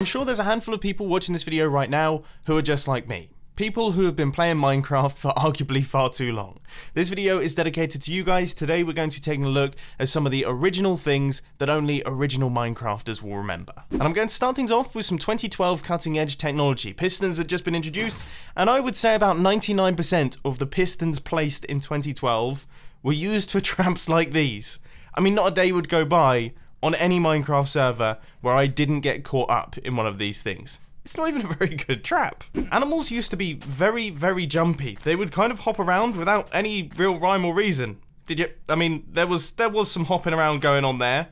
I'm sure there's a handful of people watching this video right now who are just like me. People who have been playing Minecraft for arguably far too long. This video is dedicated to you guys. Today we're going to be taking a look at some of the original things that only original Minecrafters will remember. And I'm going to start things off with some 2012 cutting edge technology. Pistons had just been introduced, and I would say about 99% of the pistons placed in 2012 were used for traps like these. I mean, not a day would go by on any Minecraft server where I didn't get caught up in one of these things. It's not even a very good trap. Animals used to be very, very jumpy. They would kind of hop around without any real rhyme or reason. Did you? I mean, there was some hopping around going on there.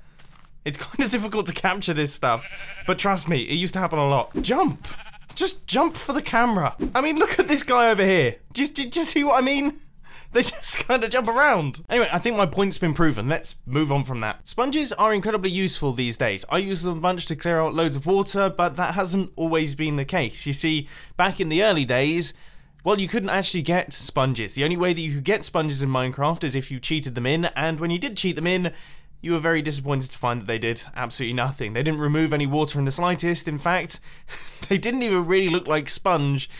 It's kind of difficult to capture this stuff, but trust me, it used to happen a lot. Jump! Just jump for the camera. I mean, look at this guy over here. Did you see what I mean? They just kind of jump around. Anyway, I think my point's been proven. Let's move on from that. Sponges are incredibly useful these days. I use them a bunch to clear out loads of water, but that hasn't always been the case. You see, back in the early days, well, you couldn't actually get sponges. The only way that you could get sponges in Minecraft is if you cheated them in, and when you did cheat them in, you were very disappointed to find that they did absolutely nothing. They didn't remove any water in the slightest. In fact, they didn't even really look like sponge.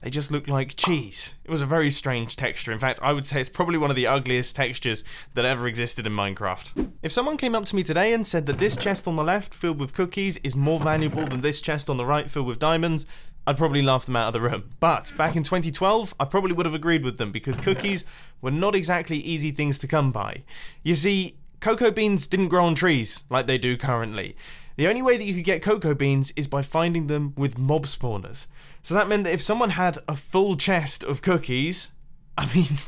They just looked like cheese. It was a very strange texture. In fact, I would say it's probably one of the ugliest textures that ever existed in Minecraft. If someone came up to me today and said that this chest on the left filled with cookies is more valuable than this chest on the right filled with diamonds, I'd probably laugh them out of the room. But back in 2012, I probably would have agreed with them because cookies were not exactly easy things to come by. You see, cocoa beans didn't grow on trees like they do currently. The only way that you could get cocoa beans is by finding them with mob spawners. So that meant that if someone had a full chest of cookies, I mean,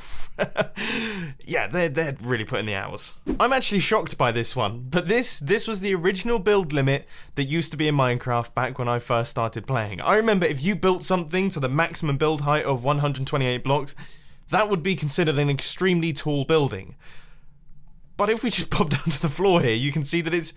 yeah, they're really putting the hours. I'm actually shocked by this one, but this was the original build limit that used to be in Minecraft back when I first started playing. I remember if you built something to the maximum build height of 128 blocks, that would be considered an extremely tall building. But if we just pop down to the floor here, you can see that it's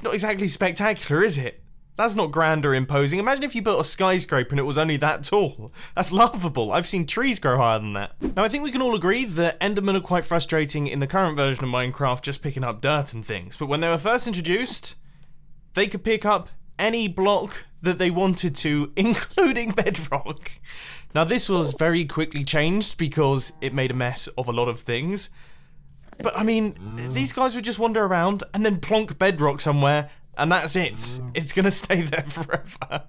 not exactly spectacular, is it? That's not grand or imposing. Imagine if you built a skyscraper and it was only that tall. That's laughable. I've seen trees grow higher than that. Now, I think we can all agree that Endermen are quite frustrating in the current version of Minecraft, just picking up dirt and things. But when they were first introduced, they could pick up any block that they wanted to, including bedrock. Now, this was very quickly changed because it made a mess of a lot of things. But, I mean, these guys would just wander around and then plonk bedrock somewhere, and that's it. It's gonna stay there forever.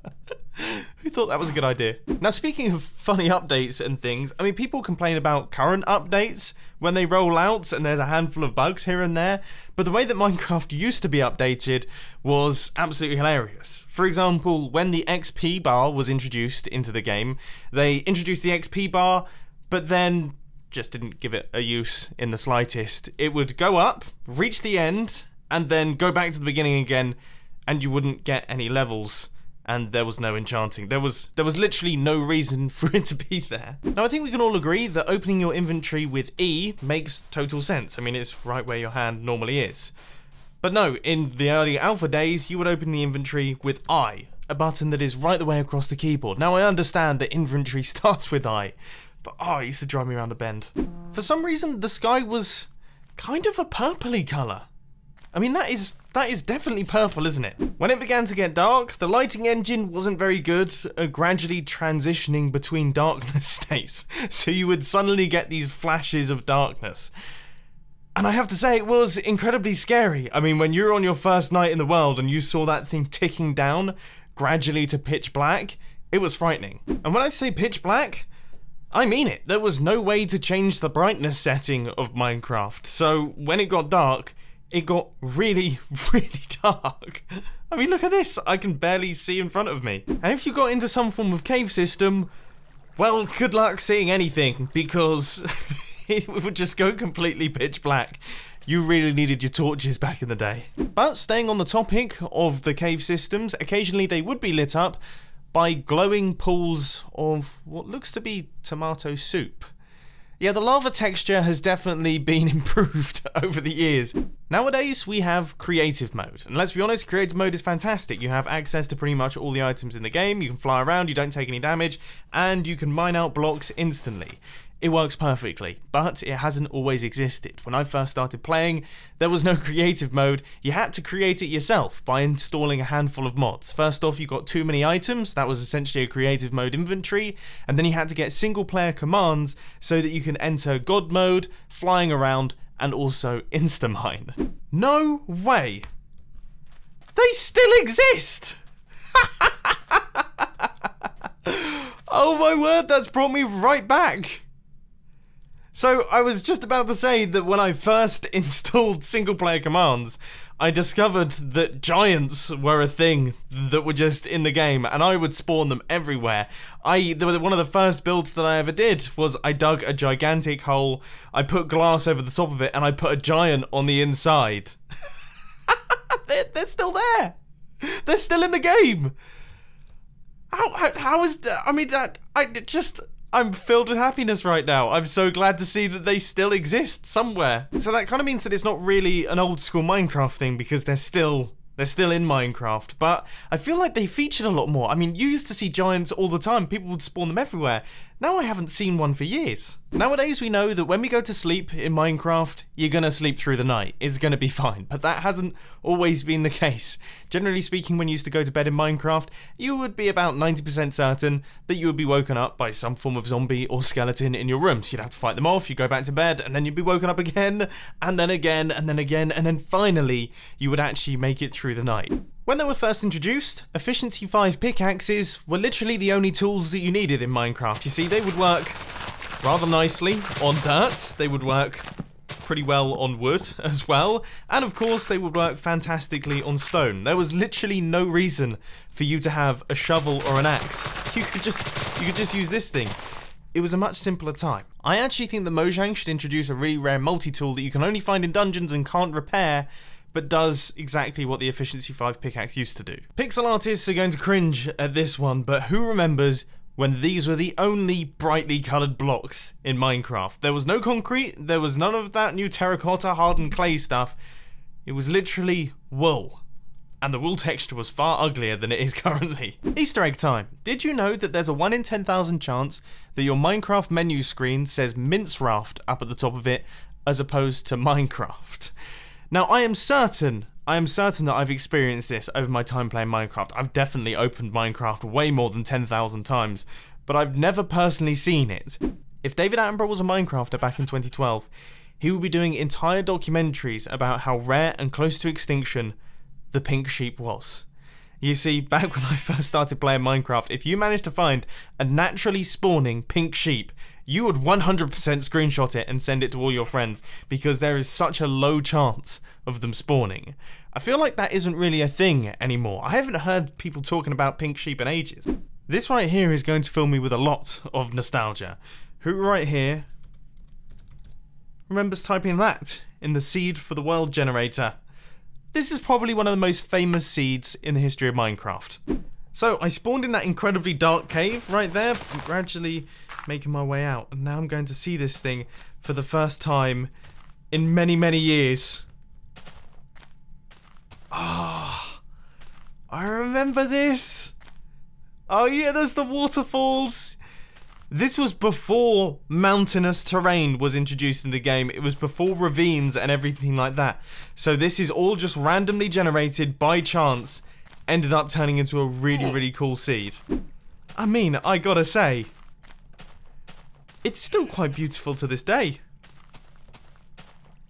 Who thought that was a good idea? Now, speaking of funny updates and things, I mean, people complain about current updates when they roll out, and there's a handful of bugs here and there, but the way that Minecraft used to be updated was absolutely hilarious. For example, when the XP bar was introduced into the game, they introduced the XP bar, but then just didn't give it a use in the slightest. It would go up, reach the end, and then go back to the beginning again, and you wouldn't get any levels, and there was no enchanting. There was literally no reason for it to be there. Now, I think we can all agree that opening your inventory with E makes total sense. I mean, it's right where your hand normally is. But no, in the early alpha days, you would open the inventory with I, a button that is right the way across the keyboard. Now, I understand that inventory starts with I, but oh, it used to drive me around the bend. For some reason, the sky was kind of a purpley colour. I mean, that is definitely purple, isn't it? When it began to get dark, the lighting engine wasn't very good, gradually transitioning between darkness states. So you would suddenly get these flashes of darkness. And I have to say, it was incredibly scary. I mean, when you're on your first night in the world and you saw that thing ticking down gradually to pitch black, it was frightening. And when I say pitch black, I mean it. There was no way to change the brightness setting of Minecraft. So when it got dark, it got really, really dark. I mean, look at this. I can barely see in front of me. And if you got into some form of cave system, well, good luck seeing anything, because it would just go completely pitch black. You really needed your torches back in the day. But staying on the topic of the cave systems, occasionally they would be lit up by glowing pools of what looks to be tomato soup. Yeah, the lava texture has definitely been improved over the years. Nowadays, we have creative mode. And let's be honest, creative mode is fantastic. You have access to pretty much all the items in the game, you can fly around, you don't take any damage, and you can mine out blocks instantly. it works perfectly, but it hasn't always existed. When I first started playing, there was no creative mode. You had to create it yourself by installing a handful of mods. First off, you got too many items, that was essentially a creative mode inventory, and then you had to get single player commands so that you can enter God mode, flying around, and also insta-mine. No way! They still exist! Oh my word, that's brought me right back! So I was just about to say that when I first installed single player commands, I discovered that giants were a thing that were just in the game, and I would spawn them everywhere. One of the first builds that I ever did was I dug a gigantic hole, I put glass over the top of it, and I put a giant on the inside. They're still there! They're still in the game! How is that? I mean, I'm filled with happiness right now. I'm so glad to see that they still exist somewhere. So that kind of means that it's not really an old school Minecraft thing, because they're still in Minecraft, but I feel like they featured a lot more. I mean, you used to see giants all the time. People would spawn them everywhere. Now I haven't seen one for years. Nowadays we know that when we go to sleep in Minecraft, you're gonna sleep through the night. It's gonna be fine, but that hasn't always been the case. Generally speaking, when you used to go to bed in Minecraft, you would be about 90% certain that you would be woken up by some form of zombie or skeleton in your room. So you'd have to fight them off, you'd go back to bed, and then you'd be woken up again, and then again, and then again, and then finally, you would actually make it through the night. When they were first introduced, Efficiency 5 pickaxes were literally the only tools that you needed in Minecraft. You see, they would work rather nicely on dirt, they would work pretty well on wood as well, and of course they would work fantastically on stone. There was literally no reason for you to have a shovel or an axe. You could just use this thing. It was a much simpler time. I actually think that Mojang should introduce a really rare multi-tool that you can only find in dungeons and can't repair, but does exactly what the Efficiency 5 pickaxe used to do. Pixel artists are going to cringe at this one, but who remembers when these were the only brightly coloured blocks in Minecraft? There was no concrete, there was none of that new terracotta hardened clay stuff. It was literally wool. And the wool texture was far uglier than it is currently. Easter egg time. Did you know that there's a 1 in 10,000 chance that your Minecraft menu screen says Mince Raft up at the top of it, as opposed to Minecraft? Now, I am certain that I've experienced this over my time playing Minecraft. I've definitely opened Minecraft way more than 10,000 times, but I've never personally seen it. If David Attenborough was a Minecrafter back in 2012, he would be doing entire documentaries about how rare and close to extinction the pink sheep was. You see, back when I first started playing Minecraft, if you managed to find a naturally spawning pink sheep, you would 100% screenshot it and send it to all your friends, because there is such a low chance of them spawning. I feel like that isn't really a thing anymore. I haven't heard people talking about pink sheep in ages. This right here is going to fill me with a lot of nostalgia. Who right here remembers typing that in the seed for the world generator? This is probably one of the most famous seeds in the history of Minecraft. So I spawned in that incredibly dark cave right there, gradually making my way out, and now I'm going to see this thing for the first time in many, many years. Ah, I remember this. Oh yeah, there's the waterfalls. This was before mountainous terrain was introduced in the game. It was before ravines and everything like that. So this is all just randomly generated by chance, ended up turning into a really, really cool seed. I mean, I gotta say, it's still quite beautiful to this day.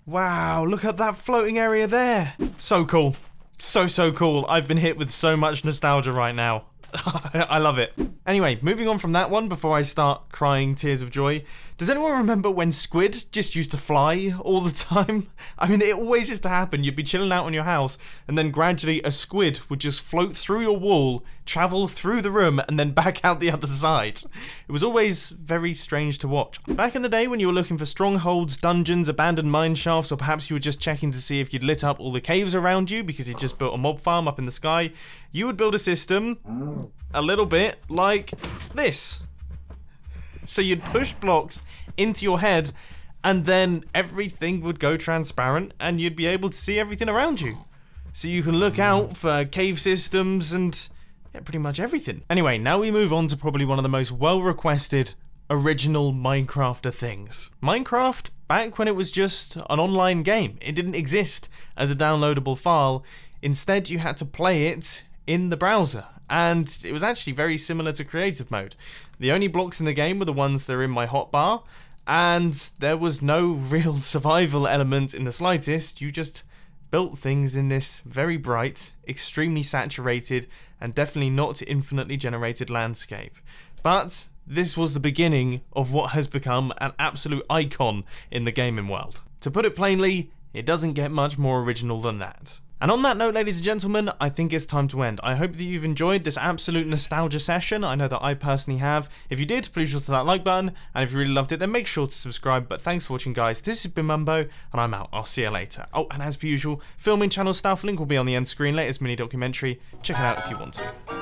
Wow, look at that floating area there. So cool. So cool. I've been hit with so much nostalgia right now. I love it. Anyway, moving on from that one before I start crying tears of joy. Does anyone remember when squid just used to fly all the time? I mean, it always used to happen. You'd be chilling out on your house, and then gradually a squid would just float through your wall, travel through the room, and then back out the other side. It was always very strange to watch. Back in the day when you were looking for strongholds, dungeons, abandoned mine shafts, or perhaps you were just checking to see if you'd lit up all the caves around you because you'd just built a mob farm up in the sky, you would build a system a little bit like this. So you'd push blocks into your head, and then everything would go transparent and you'd be able to see everything around you. So you can look out for cave systems and yeah, pretty much everything. Anyway, now we move on to probably one of the most well requested original Minecrafter things. Minecraft, back when it was just an online game, it didn't exist as a downloadable file. Instead, you had to play it in the browser, and it was actually very similar to creative mode. The only blocks in the game were the ones that are in my hotbar, and there was no real survival element in the slightest. You just built things in this very bright, extremely saturated, and definitely not infinitely generated landscape. But this was the beginning of what has become an absolute icon in the gaming world. To put it plainly, it doesn't get much more original than that. And on that note, ladies and gentlemen, I think it's time to end. I hope that you've enjoyed this absolute nostalgia session. I know that I personally have. If you did, please hit that like button. And if you really loved it, then make sure to subscribe. But thanks for watching, guys. This has been Mumbo, and I'm out. I'll see you later. Oh, and as per usual, filming channel stuff link will be on the end screen. Latest mini documentary. Check it out if you want to.